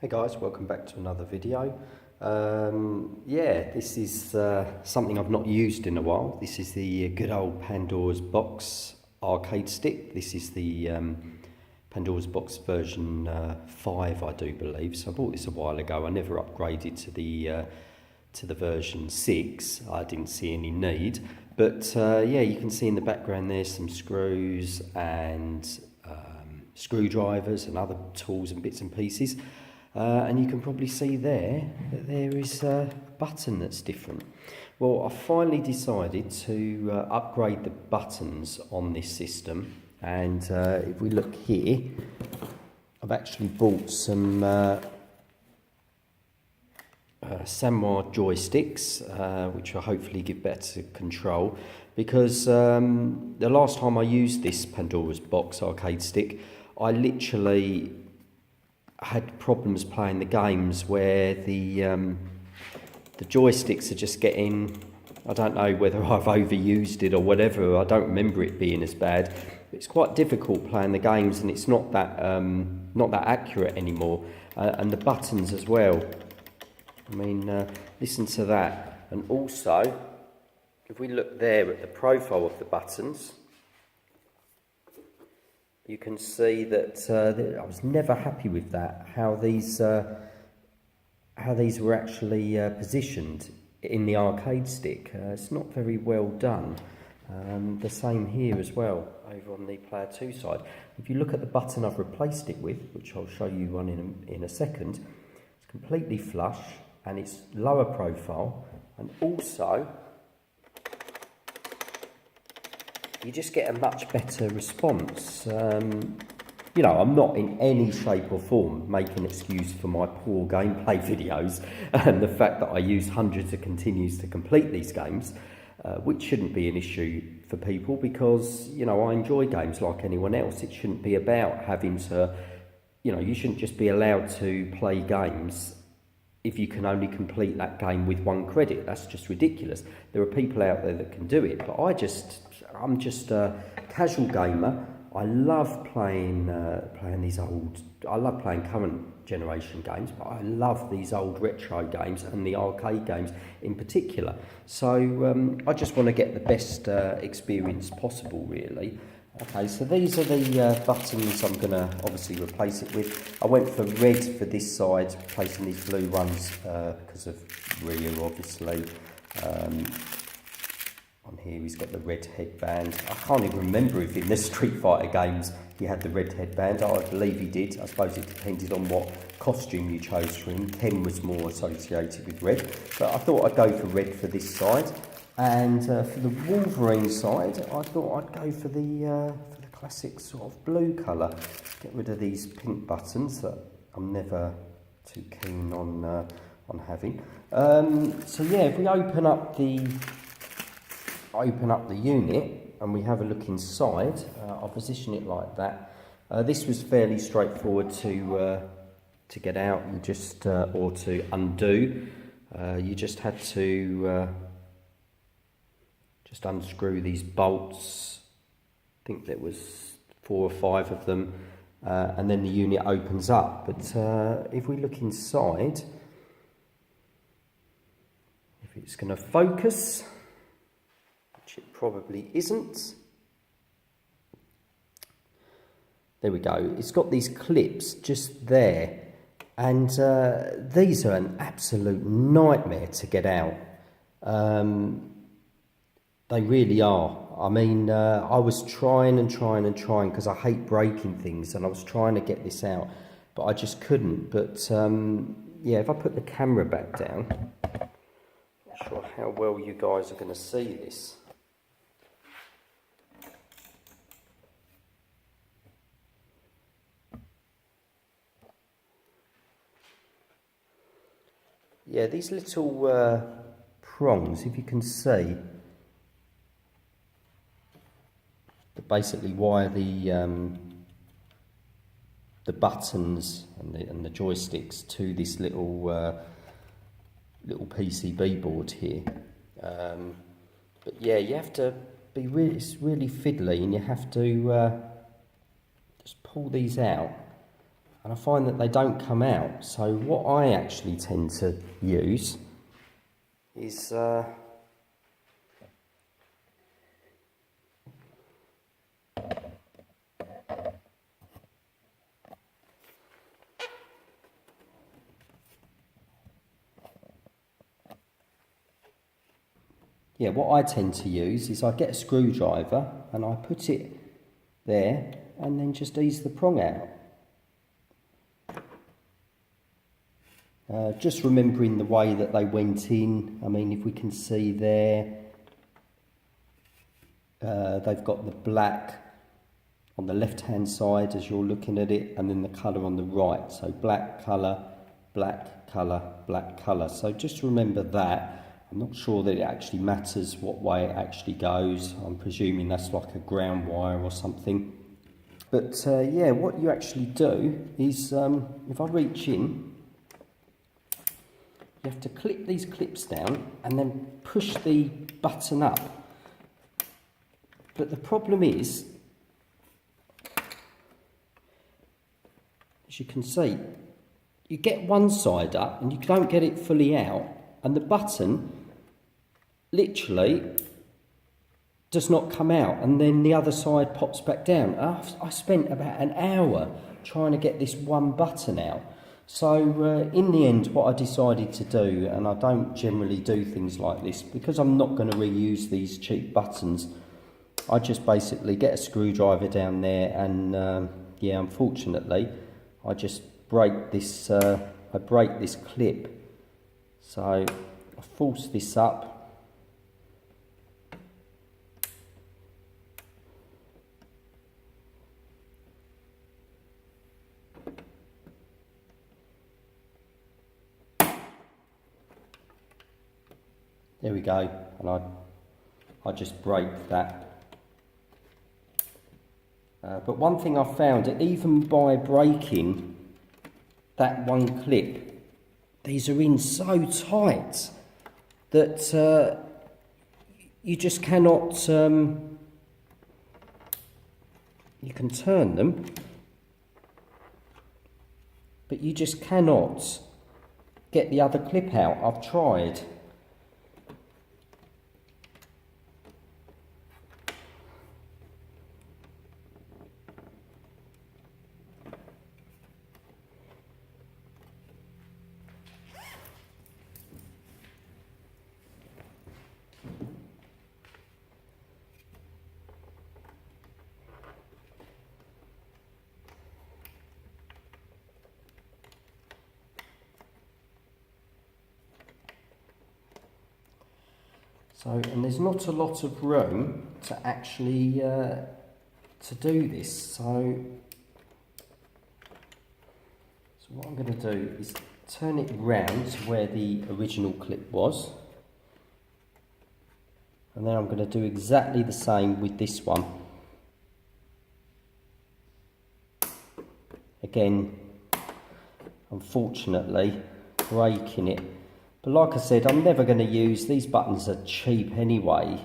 Hey guys, welcome back to another video. Yeah, this is something I've not used in a while. This is the good old Pandora'S box arcade stick. This is the Pandora'S box version 5, I do believe. So I bought this a while ago. I never upgraded to the version 6. I didn't see any need. But yeah, you can see in the background there's some screws and screwdrivers and other tools and bits and pieces. And you can probably see there that there is a button that's different. Well, I finally decided to upgrade the buttons on this system, and if we look here, I've actually bought some Sanwa Joysticks, which will hopefully give better control, because the last time I used this Pandora'S box arcade stick, I literally had problems playing the games where the joysticks are just getting, I don't know whether I've overused it or whatever, I don't remember it being as bad. It's quite difficult playing the games, and it's not that accurate anymore, and the buttons as well. I mean, listen to that. And also, if we look there at the profile of the buttons, you can see that I was never happy with that, how these were actually positioned in the arcade stick. It's not very well done. The same here as well, over on the Player 2 side. If you look at the button I've replaced it with, which I'll show you one in a second, it's completely flush and it's lower profile, and also you just get a much better response. You know, I'm not in any shape or form making an excuse for my poor gameplay videos and the fact that I use hundreds of continues to complete these games, which shouldn't be an issue for people, because, you know, I enjoy games like anyone else. It shouldn't be about having to, you know, you shouldn't just be allowed to play games if you can only complete that game with 1 credit. That's just ridiculous. There are people out there that can do it, but I'm just a casual gamer. I love playing these old, I love playing current generation games, but I love these old retro games and the arcade games in particular. So I just want to get the best experience possible, really. Okay, so these are the buttons I'm going to obviously replace it with. I went for red for this side, replacing these blue ones because of rear, obviously. On here he's got the red headband. I can't even remember if in the Street Fighter games he had the red headband. I believe he did. I suppose it depended on what costume you chose for him. Ken was more associated with red, but I thought I'd go for red for this side. And for the Wolverine side, I thought I'd go for the classic sort of blue colour. Get rid of these pink buttons that I'm never too keen on having. So yeah, if we open up the unit and we have a look inside, I'll position it like that. This was fairly straightforward to get out. You just or to undo. You just had to just unscrew these bolts. I think there was 4 or 5 of them, and then the unit opens up. But if we look inside, if it's going to focus, which it probably isn't. There we go. It's got these clips just there, and these are an absolute nightmare to get out. They really are. I mean, I was trying because I hate breaking things, and I was trying to get this out, but I just couldn't. But yeah, if I put the camera back down, not sure how well you guys are going to see this. Yeah, these little prongs, if you can see, that basically wire the buttons and the joysticks to this little PCB board here. But yeah, you have to be really, it's really fiddly, and you have to just pull these out and I find that they don't come out. So what I actually tend to use is what I tend to use is I get a screwdriver and I put it there and then just ease the prong out. Just remembering the way that they went in. I mean, if we can see there, they've got the black on the left hand side as you're looking at it, and then the colour on the right. So black colour, black colour, black colour. So just remember that. I'm not sure that it actually matters what way it actually goes. I'm presuming that's like a ground wire or something. But yeah, what you actually do is, if I reach in, you have to clip these clips down and then push the button up. But the problem is, as you can see, you get one side up and you don't get it fully out, and the button literally does not come out, and then the other side pops back down. I spent about an hour trying to get this one button out. So in the end, what I decided to do, and I don't generally do things like this because I'm not going to reuse these cheap buttons, I just basically get a screwdriver down there and yeah, unfortunately I just break this I break this clip. So I force this up. There we go, and I just break that. But one thing I found, even by breaking that one clip, these are in so tight that you just cannot, you can turn them, but you just cannot get the other clip out. I've tried. So, and there's not a lot of room to actually to do this. So what I'm going to do is turn it round to where the original clip was, and then I'm going to do exactly the same with this one. Again, unfortunately, breaking it. But like I said, I'm never going to use, these buttons are cheap anyway.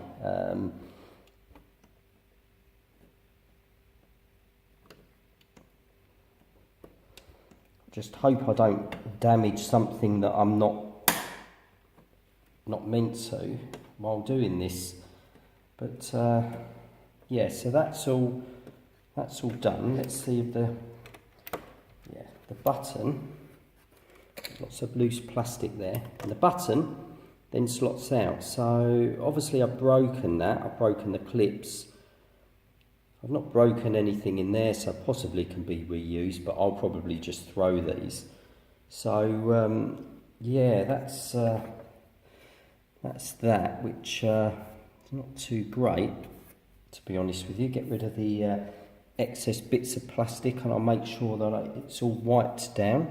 Just hope I don't damage something that I'm not meant to while doing this. But yeah, so that's all done. Let's see if the button, lots of loose plastic there, and the button then slots out. So obviously I've broken that, I've broken the clips. I've not broken anything in there, so possibly can be reused, but I'll probably just throw these. So yeah, that's that, which is not too great, to be honest with you. Get rid of the excess bits of plastic, and I'll make sure that it's all wiped down.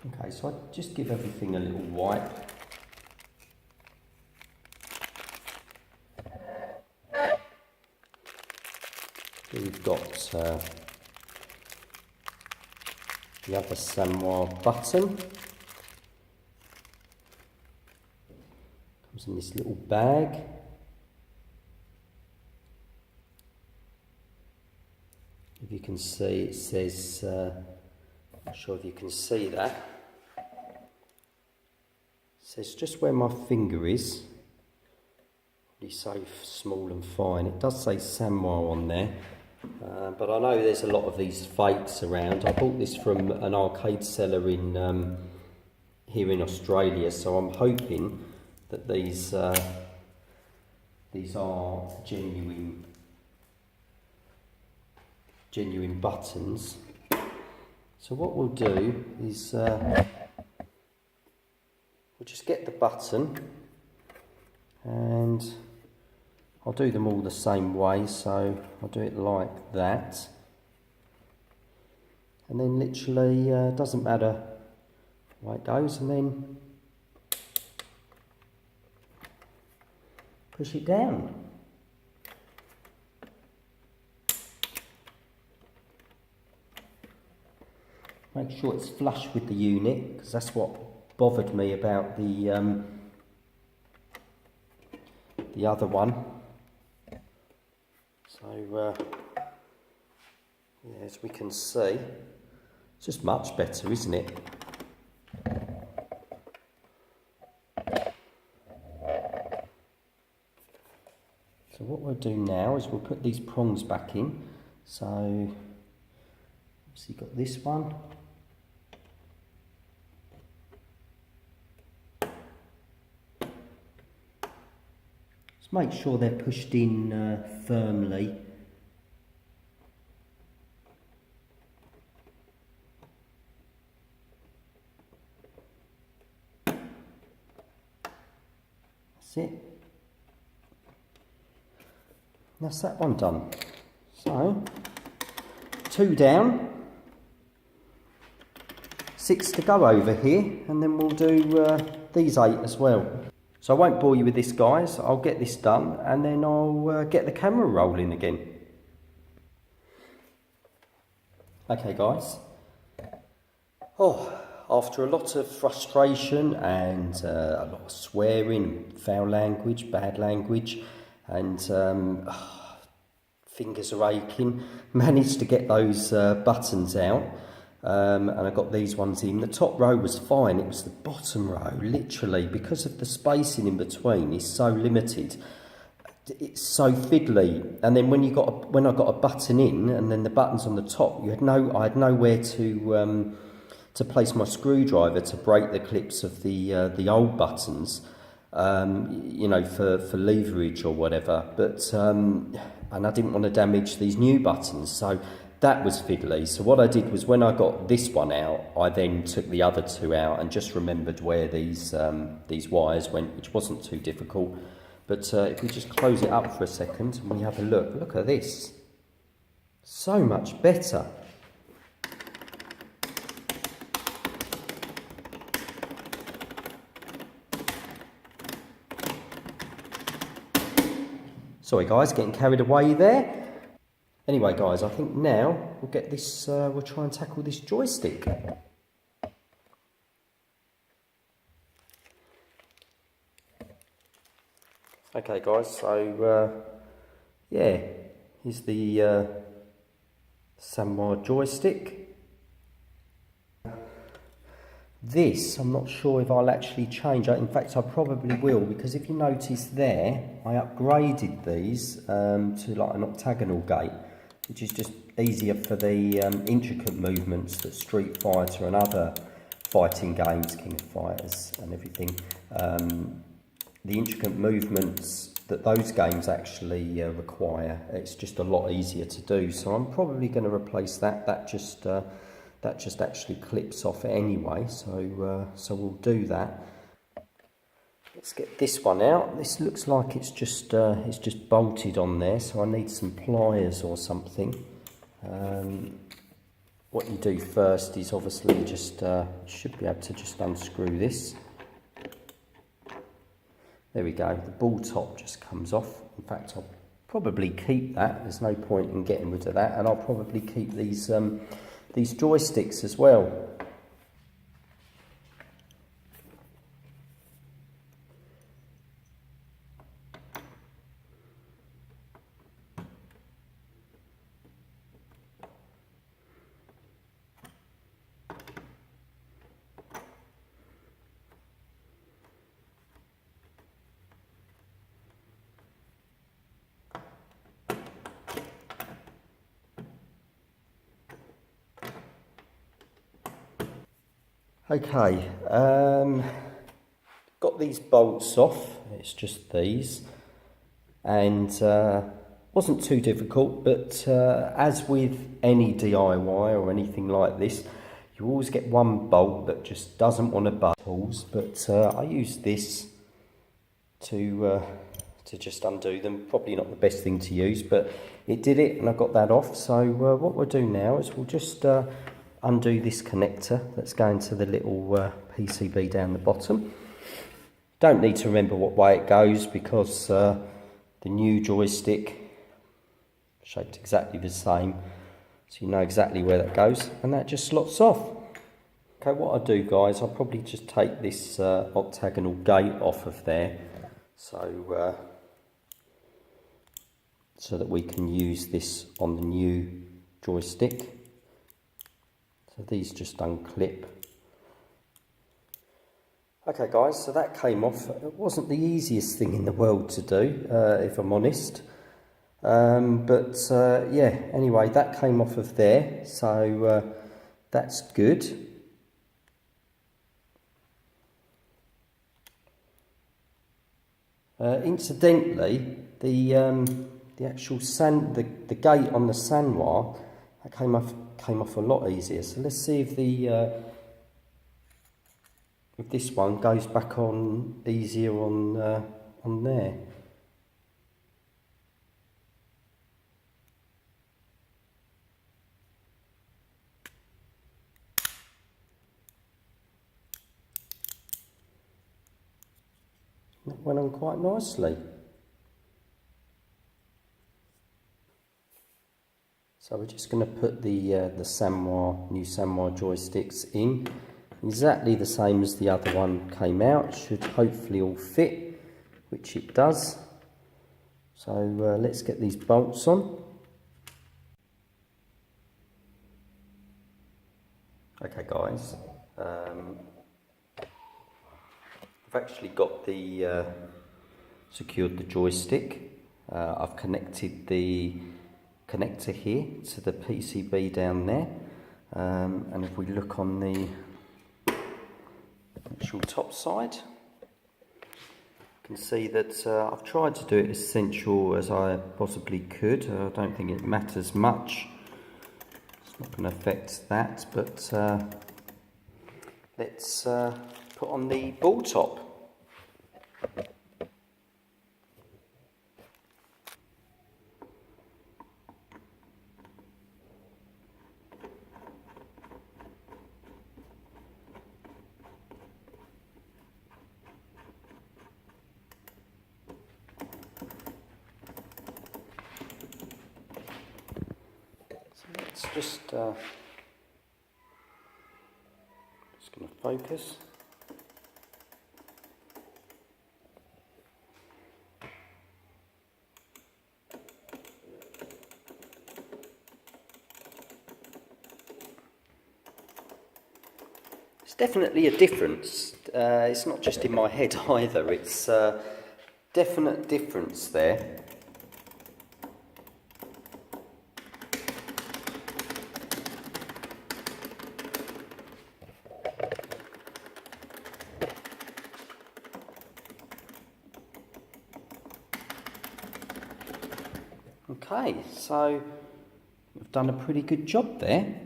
Okay, so I just give everything a little wipe. We've got the other Sanwa button. Comes in this little bag. If you can see, it says, not sure if you can see that. It says just where my finger is. Really so small and fine. It does say Sanwa on there. But I know there's a lot of these fakes around. I bought this from an arcade seller in here in Australia, so I'm hoping that these are genuine buttons. So what we'll do is we'll just get the button, and I'll do them all the same way, so I'll do it like that, and then literally doesn't matter where it goes, and then push it down. Make sure it's flush with the unit, because that's what bothered me about the other one. So, yeah, as we can see, it's just much better, isn't it? So what we'll do now is we'll put these prongs back in. So, obviously got this one. Just make sure they're pushed in firmly. That's it. That's that one done. So, 2 down, 6 to go over here, and then we'll do these 8 as well. So I won't bore you with this, guys. I'll get this done, and then I'll get the camera rolling again. Okay, guys. Oh, after a lot of frustration and a lot of swearing, foul language, bad language, and fingers are aching, managed to get those buttons out, and I got these ones in. The top row was fine, it was the bottom row, literally, because of the spacing in between is so limited, it's so fiddly. And then when I got a button in, and then the buttons on the top, I had nowhere to place my screwdriver to break the clips of the old buttons, you know, for leverage or whatever. But and I didn't want to damage these new buttons, so that was fiddly. So what I did was, when I got this one out, I then took the other 2 out and just remembered where these wires went, which wasn't too difficult. But if we just close it up for a second and we have a look at this. So much better. Sorry guys, getting carried away there. Anyway guys, I think now we'll get this, we'll try and tackle this joystick. Okay guys, so yeah, here's the Sanwa joystick. This, I'm not sure if I'll actually change. In fact, I probably will, because if you notice there, I upgraded these to like an octagonal gate, which is just easier for the intricate movements that Street Fighter and other fighting games, King of Fighters and everything, the intricate movements that those games actually require, it's just a lot easier to do. So I'm probably going to replace that. That just actually clips off anyway, so we'll do that. Let's get this one out. This looks like it's just bolted on there, so I need some pliers or something. What you do first is obviously just should be able to just unscrew this. There we go. The ball top just comes off. In fact, I'll probably keep that. There's no point in getting rid of that, and I'll probably keep these these joysticks as well. Okay, got these bolts off, it's just these, and wasn't too difficult, but as with any DIY or anything like this, you always get one bolt that just doesn't want to buckle, but I use this to just undo them. Probably not the best thing to use, but it did it and I got that off. So what we'll do now is we'll just undo this connector that's going to the little PCB down the bottom. Don't need to remember what way it goes because the new joystick shaped exactly the same, so you know exactly where that goes, and that just slots off. Okay, what I'll do, guys, I'll probably just take this octagonal gate off of there, so that we can use this on the new joystick. So these just unclip. Okay guys, so that came off. It wasn't the easiest thing in the world to do, if I'm honest. Yeah, anyway, that came off of there, so that's good. Incidentally, the actual the gate on the Sanwa, that came off a lot easier. So let's see if if this one goes back on easier on there. That went on quite nicely. So we're just going to put the new Sanwa joysticks in, exactly the same as the other one came out. Should hopefully all fit, which it does. So let's get these bolts on. Okay guys, I've actually got the secured the joystick. I've connected the connector here to the PCB down there, and if we look on the actual top side, you can see that I've tried to do it as central as I possibly could. I don't think it matters much. It's not going to affect that, but let's put on the ball top. Just going to focus. It's definitely a difference. It's not just in my head either. It's definite difference there. Okay, so we've done a pretty good job there.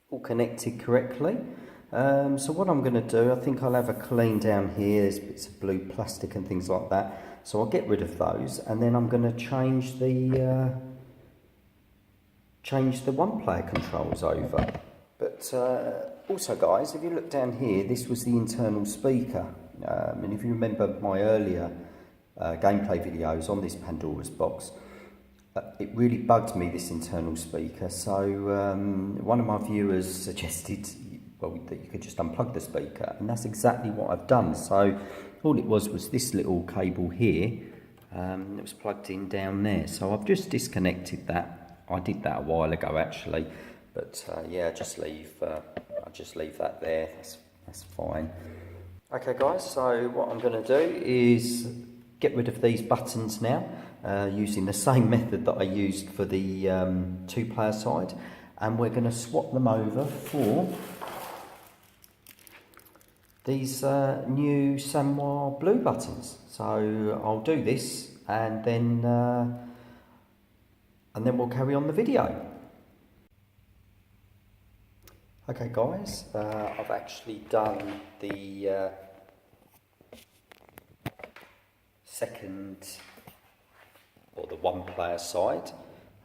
All connected correctly. So what I'm going to do, I think I'll have a clean down here. There's bits of blue plastic and things like that. So I'll get rid of those, and then I'm going to change the one-player controls over. But also, guys, if you look down here, this was the internal speaker. And if you remember my earlier gameplay videos on this Pandora'S box, it really bugged me, this internal speaker. So one of my viewers suggested, well, that you could just unplug the speaker, and that's exactly what I've done. So all it was this little cable here. It was plugged in down there. So I've just disconnected that. I did that a while ago actually, but yeah, I'll just leave that there. That's fine. Okay guys, so what I'm going to do is get rid of these buttons now, using the same method that I used for the 2-player side, and we're going to swap them over for these new Sanwa blue buttons. So I'll do this, and then we'll carry on the video. Okay guys, I've actually done the second, or the 1-player side.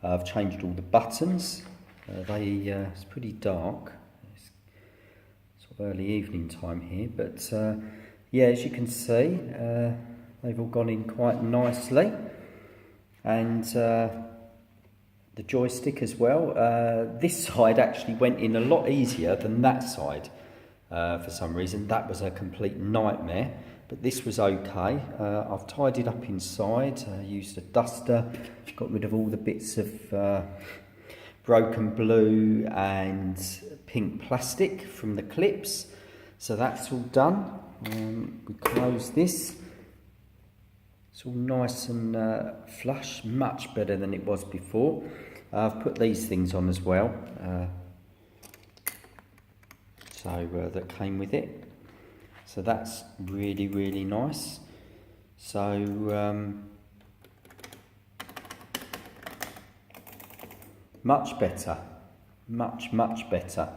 I've changed all the buttons. It's pretty dark. It's sort of early evening time here, but yeah, as you can see, they've all gone in quite nicely, and the joystick as well. This side actually went in a lot easier than that side for some reason. That was a complete nightmare, but this was okay. I've tidied up inside, used a duster, got rid of all the bits of broken blue and pink plastic from the clips. So that's all done. We close this. It's all nice and flush, much better than it was before. I've put these things on as well, that came with it. So that's really, really nice. So much better, much better.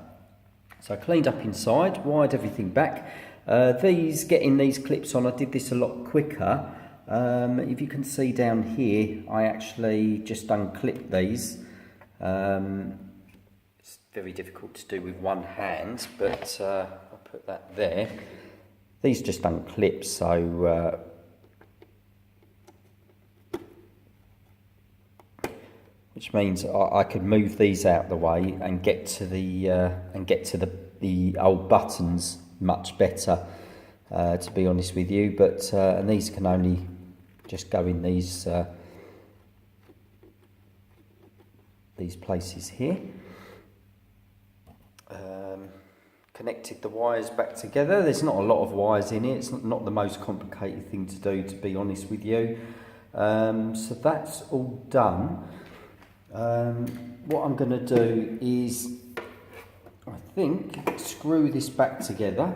So I cleaned up inside, wired everything back. Getting these clips on, I did this a lot quicker. If you can see down here, I actually just unclipped these. It's very difficult to do with one hand, but I'll put that there. These just unclip, so which means I could move these out the way and get to the old buttons much better, to be honest with you. But and these can only just go in these places here. Connected the wires back together. There's not a lot of wires in it. It's not the most complicated thing to do, to be honest with you. So that's all done. What I'm going to do is, I think, screw this back together.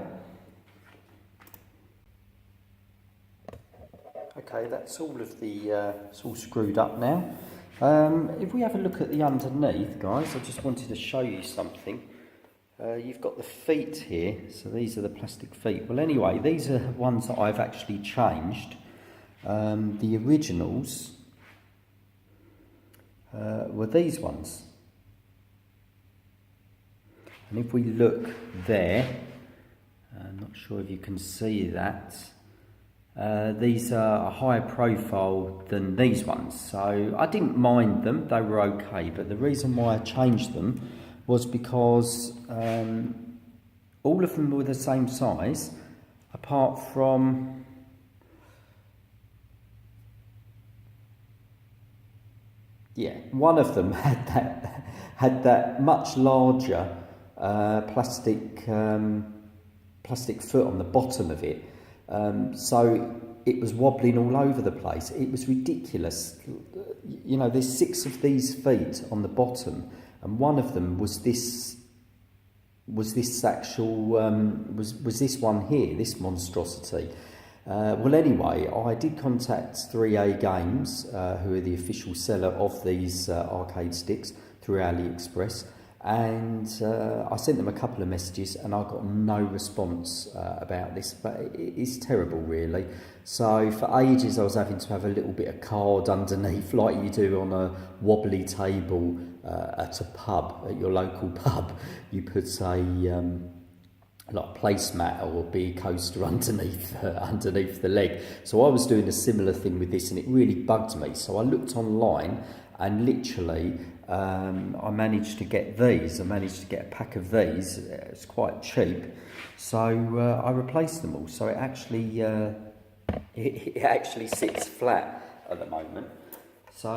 Okay, that's all of the, it's all screwed up now. If we have a look at the underneath, guys, I just wanted to show you something. You've got the feet here, so these are the plastic feet. Well, anyway, these are ones that I've actually changed. The originals were these ones. And if we look there, I'm not sure if you can see that, these are a higher profile than these ones. So I didn't mind them, they were okay, but the reason why I changed them was because all of them were the same size, apart from one of them had that much larger plastic foot on the bottom of it, so it was wobbling all over the place. It was ridiculous. You know, there's 6 of these feet on the bottom, and one of them was this one here, this monstrosity. Well, anyway, I did contact 3A Games, who are the official seller of these arcade sticks, through AliExpress, and I sent them a couple of messages, and I got no response about this. But it's terrible, really. So for ages, I was having to have a little bit of card underneath, like you do on a wobbly table at a pub, at your local pub. You put a like placemat or be a coaster underneath underneath the leg. So I was doing a similar thing with this, and it really bugged me. So I looked online, and literally I managed to get these. I managed to get a pack of these. It's quite cheap, so I replaced them all. So it actually it actually sits flat at the moment. So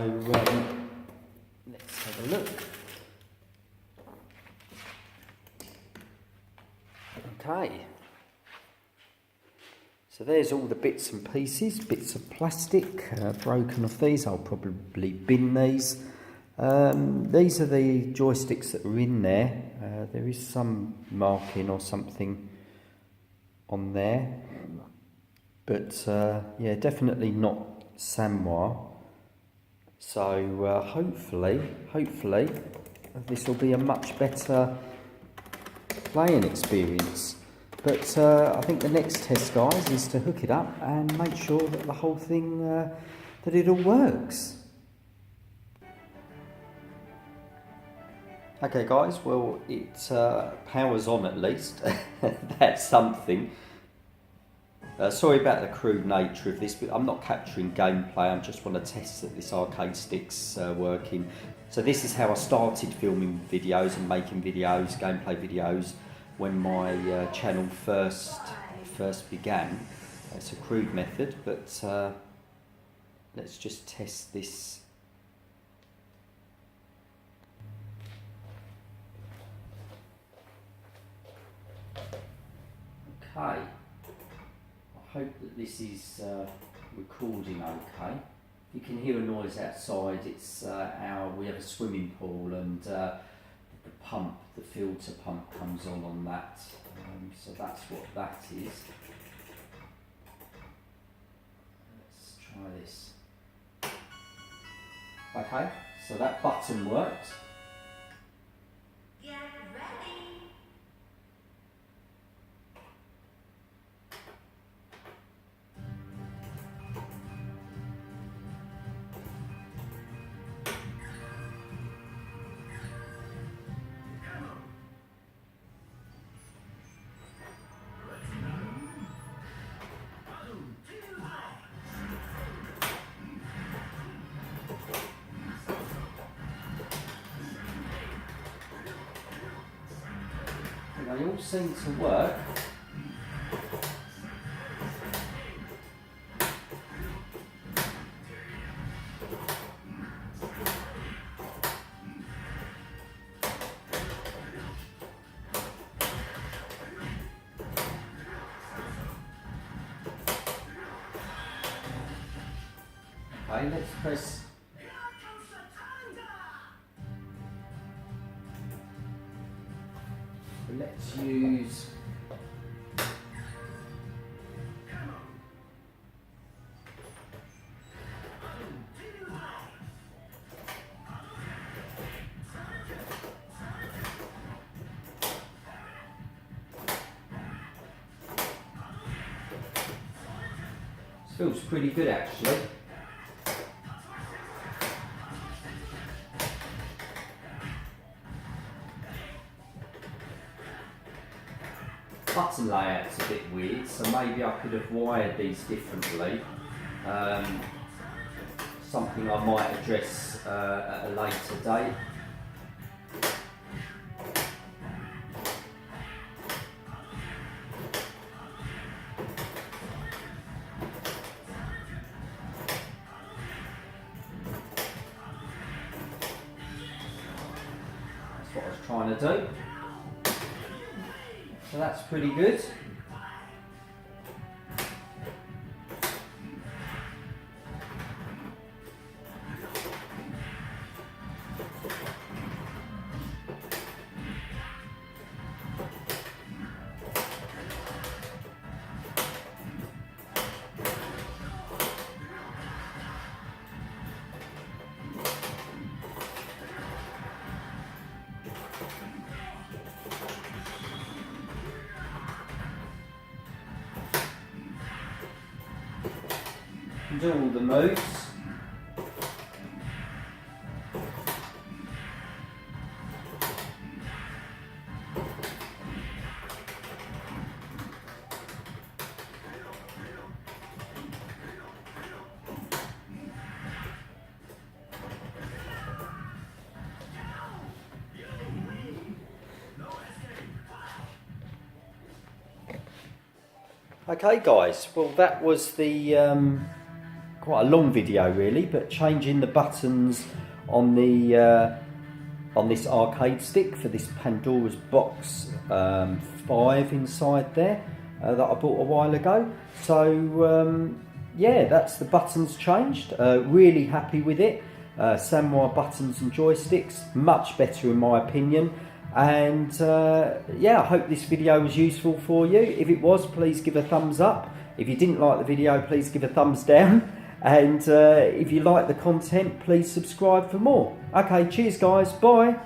let's have a look. Okay, so there's all the bits and pieces, bits of plastic broken off these. I'll probably bin these. These are the joysticks that are in there. There is some marking or something on there, but yeah, definitely not Sanwa. So hopefully this will be a much better playing experience. But I think the next test, guys, is to hook it up and make sure that the whole thing, that it all works. Okay guys, well it powers on at least. That's something. Sorry about the crude nature of this, but I'm not capturing gameplay. I just want to test that this arcade stick's working. So this is how I started filming videos and making videos, gameplay videos, when my channel first began. It's a crude method, but let's just test this. Okay. I hope that this is recording okay. You can hear a noise outside. It's we have a swimming pool, and the pump, the filter pump, comes on that. So that's what that is. Let's try this. Okay, so that button worked. They all seem to work. Okay, let's press. Let's use feels pretty good actually. Button layout's a bit weird, so maybe I could have wired these differently. Something I might address at a later date. That's what I was trying to do. So that's pretty good. Do all the moves. Okay guys, well that was the quite a long video really, but changing the buttons on the on this arcade stick for this Pandora's box 5 inside there that I bought a while ago. So yeah, that's the buttons changed. Really happy with it. Sanwa buttons and joysticks, much better in my opinion. And yeah, I hope this video was useful for you. If it was, please give a thumbs up. If you didn't like the video, please give a thumbs down. And if you like the content, please subscribe for more. Okay, cheers guys, bye.